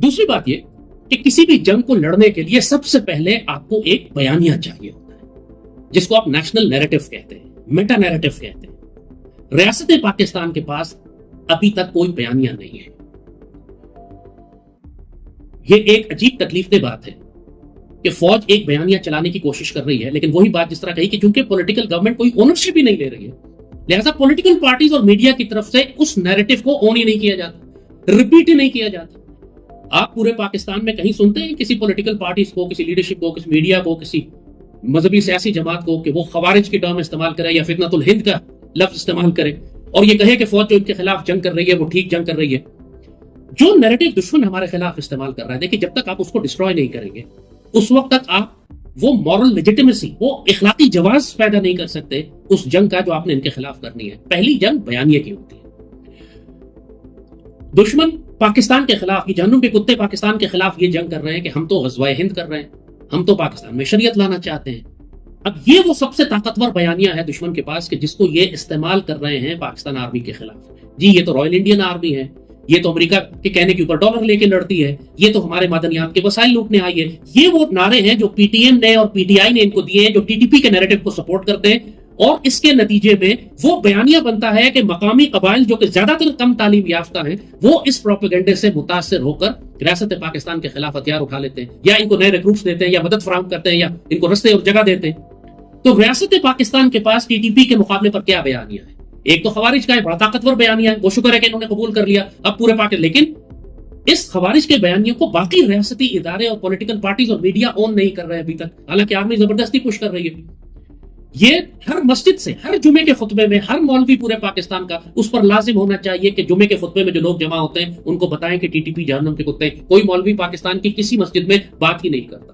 دوسری بات یہ کہ کسی بھی جنگ کو لڑنے کے لیے سب سے پہلے آپ کو ایک بیانیہ چاہیے ہوتا ہے، جس کو آپ نیشنل نیریٹو کہتے ہیں، میٹا نیریٹو کہتے ہیں۔ ریاست پاکستان کے پاس ابھی تک کوئی بیانیہ نہیں ہے۔ یہ ایک عجیب تکلیف دہ بات ہے کہ فوج ایک بیانیہ چلانے کی کوشش کر رہی ہے، لیکن وہی بات جس طرح کہی کہ چونکہ پولیٹیکل گورنمنٹ کوئی اونرشپ ہی نہیں لے رہی ہے، لہذا پولیٹیکل پارٹیز اور میڈیا کی طرف سے اس نیریٹو کو اون ہی نہیں کیا جاتا، ریپیٹ ہی نہیں کیا جاتا۔ آپ پورے پاکستان میں کہیں سنتے ہیں کسی پولیٹیکل پارٹیز کو، کسی لیڈرشپ کو، کسی میڈیا کو، کسی مذہبی سیاسی جماعت کو کہ وہ خوارج کی ٹرم استعمال کرے یا فتنۃ الہند کا لفظ استعمال کرے اور یہ کہے کہ فوج جو ان کے خلاف جنگ کر رہی ہے وہ ٹھیک جنگ کر رہی ہے؟ جو نیریٹو دشمن ہمارے خلاف استعمال کر رہا ہے، دیکھیں جب تک آپ اس کو ڈسٹروائے نہیں کریں گے اس وقت تک آپ وہ مورل لیجیٹیمیسی، وہ اخلاقی جواز پیدا نہیں کر سکتے اس جنگ کا جو آپ نے ان کے خلاف کرنی ہے۔ پہلی جنگ بیانیے کی ہوتی ہے۔ دشمن پاکستان کے خلاف، یہ جہنم کے کتے پاکستان کے خلاف یہ جنگ کر رہے ہیں کہ ہم تو غزوہ ہند کر رہے ہیں، ہم تو پاکستان میں شریعت لانا چاہتے ہیں۔ اب یہ وہ سب سے طاقتور بیانیہ ہے دشمن کے پاس کہ جس کو یہ استعمال کر رہے ہیں پاکستان آرمی کے خلاف۔ جی یہ تو رائل انڈین آرمی ہے، یہ تو امریکہ کے کہنے کے اوپر ڈالر لے کے لڑتی ہے، یہ تو ہمارے معدنیات کے وسائل لوٹنے آئی ہے۔ یہ وہ نعرے ہیں جو پی ٹی ایم نے اور پی ٹی آئی نے ان کو دیے ہیں، جو ٹی ٹی پی کے نیریٹو کو سپورٹ کرتے ہیں، اور اس کے نتیجے میں وہ بیانیہ بنتا ہے کہ مقامی قبائل جو کہ زیادہ تر کم تعلیم یافتہ ہیں وہ اس پروپیگنڈے سے متاثر ہو کر ریاست پاکستان کے خلاف ہتھیار اٹھا لیتے ہیں، یا ان کو نئے ریکروٹس دیتے ہیں، یا مدد فراہم کرتے ہیں، یا ان کو رستے اور جگہ دیتے ہیں۔ تو ریاست پاکستان کے پاس ٹی ٹی پی کے مقابلے پر کیا بیانیہ ہے؟ ایک تو خوارج کا ہے، بڑا طاقتور بیانیہ ہے، وہ شکر ہے کہ انہوں نے قبول کر لیا اب پورے لیکن اس خوارج کے بیانیوں کو باقی ریاستی ادارے اور پولیٹیکل پارٹیز اور میڈیا اون نہیں کر رہے ابھی تک، حالانکہ آرمی زبردستی پش کر رہی ہے۔ یہ ہر مسجد سے، ہر جمعے کے خطبے میں، ہر مولوی پورے پاکستان کا اس پر لازم ہونا چاہیے کہ جمعے کے خطبے میں جو لوگ جمع ہوتے ہیں ان کو بتائیں کہ ٹی ٹی پی جہنم کے کتے ہیں۔ کوئی مولوی پاکستان کی کسی مسجد میں بات ہی نہیں کرتا،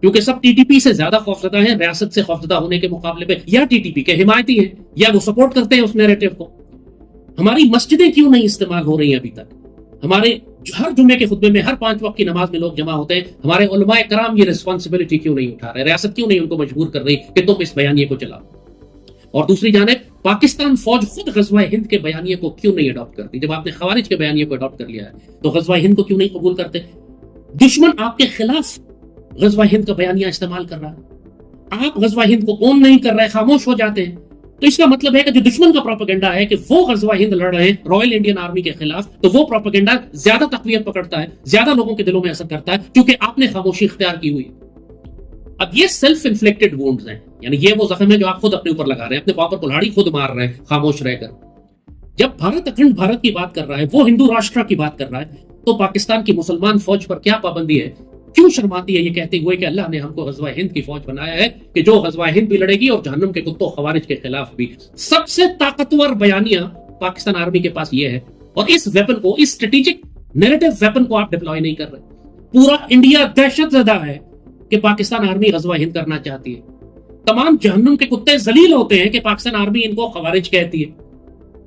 کیونکہ سب ٹی ٹی پی سے زیادہ خوفزدہ ہیں ریاست سے خوفزدہ ہونے کے مقابلے پہ، یا ٹی ٹی پی کے حمایتی ہیں یا وہ سپورٹ کرتے ہیں اس نیریٹو کو۔ ہماری مسجدیں کیوں نہیں استعمال ہو رہی ہیں ابھی تک؟ ہمارے ہر جمعے کے خطبے میں، ہر 5 وقت کی نماز میں لوگ جمع ہوتے ہیں، ہمارے علماء کرام یہ ریسپانسبلٹی کیوں نہیں اٹھا رہے؟ ریاست کیوں نہیں ان کو مجبور کر رہی کہ تم اس بیانیے کو چلاؤ؟ اور دوسری جانب پاکستان فوج خود غزوہ ہند کے بیانیے کو کیوں نہیں اڈاپٹ کرتی؟ جب آپ نے خوارج کے بیانیے کو اڈاپٹ کر لیا ہے تو غزوہ ہند کو کیوں نہیں قبول کرتے؟ دشمن آپ کے خلاف غزوہ ہند کا بیانیہ استعمال کر رہا ہے، آپ غزوہ ہند کو اون نہیں کر رہے، خاموش ہو جاتے ہیں، تو اس کا مطلب ہے کہ جو دشمن کا پروپیگنڈا ہے کہ وہ غزوہ ہند لڑ رہے ہیں رائل انڈین آرمی کے خلاف، تو وہ پروپیگنڈا زیادہ تقویت پکڑتا ہے، زیادہ لوگوں کے دلوں میں اثر کرتا ہے، کیونکہ آپ نے خاموشی اختیار کی ہوئی۔ اب یہ سیلف انفلیکٹڈ وونڈز ہیں، یعنی یہ وہ زخم ہے جو آپ خود اپنے اوپر لگا رہے ہیں، اپنے پاؤں پر کلہاڑی خود مار رہے ہیں خاموش رہ کر۔ جب بھارت اکھنڈ بھارت کی بات کر رہا ہے، وہ ہندو راشٹر کی بات کر رہا ہے، تو پاکستان کی مسلمان فوج پر کیا پابندی ہے؟ کیوں شرماتی ہے یہ کہتے ہوئے کہ اللہ نے ہم کو غزوہ ہند کی فوج بنایا ہے کہ جو غزوہ ہند بھی لڑے گی اور جہنم کے کتوں خوارج کے خلاف بھی؟ سب سے طاقتور بیانیہ پاکستان آرمی کے پاس یہ ہے، اور اس ویپن کو، اس اسٹریٹجک نیریٹو ویپن کو آپ ڈپلوائے نہیں کر رہے۔ پورا انڈیا دہشت زدہ ہے کہ پاکستان آرمی غزوہ ہند کرنا چاہتی ہے۔ تمام جہنم کے کتے ذلیل ہوتے ہیں کہ پاکستان آرمی ان کو خوارج کہتی ہے،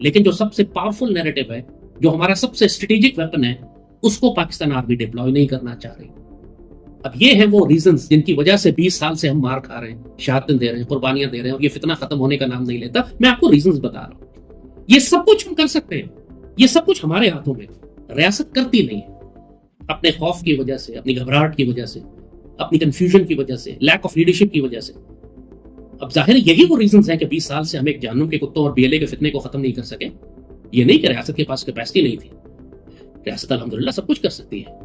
لیکن جو سب سے پاورفل نیریٹو ہے، جو ہمارا سب سے اسٹریٹجک ویپن ہے، اس کو پاکستان آرمی ڈپلوائے نہیں کرنا چاہ رہی۔ اب یہ ہیں وہ ریزنز جن کی وجہ سے 20 سال سے ہم مار کھا رہے ہیں، شہادتیں دے رہے ہیں، قربانیاں دے رہے ہیں، اور یہ فتنہ ختم ہونے کا نام نہیں لیتا۔ میں آپ کو ریزنز بتا رہا ہوں، یہ سب کچھ ہم کر سکتے ہیں، یہ سب کچھ ہمارے ہاتھوں میں، ریاست کرتی نہیں ہے، اپنے خوف کی وجہ سے، اپنی گھبراہٹ کی وجہ سے، اپنی کنفیوژن کی وجہ سے، لیک آف لیڈرشپ کی وجہ سے۔ اب ظاہر ہے یہی وہ ریزنز ہیں کہ 20 سال سے ہم ایک جہنم کے کتوں اور بی ایل اے کے فتنے کو ختم نہیں کر سکے۔ یہ نہیں کہ ریاست کے پاس کیپیسٹی نہیں تھی، ریاست الحمدللہ سب کچھ کر سکتی ہے۔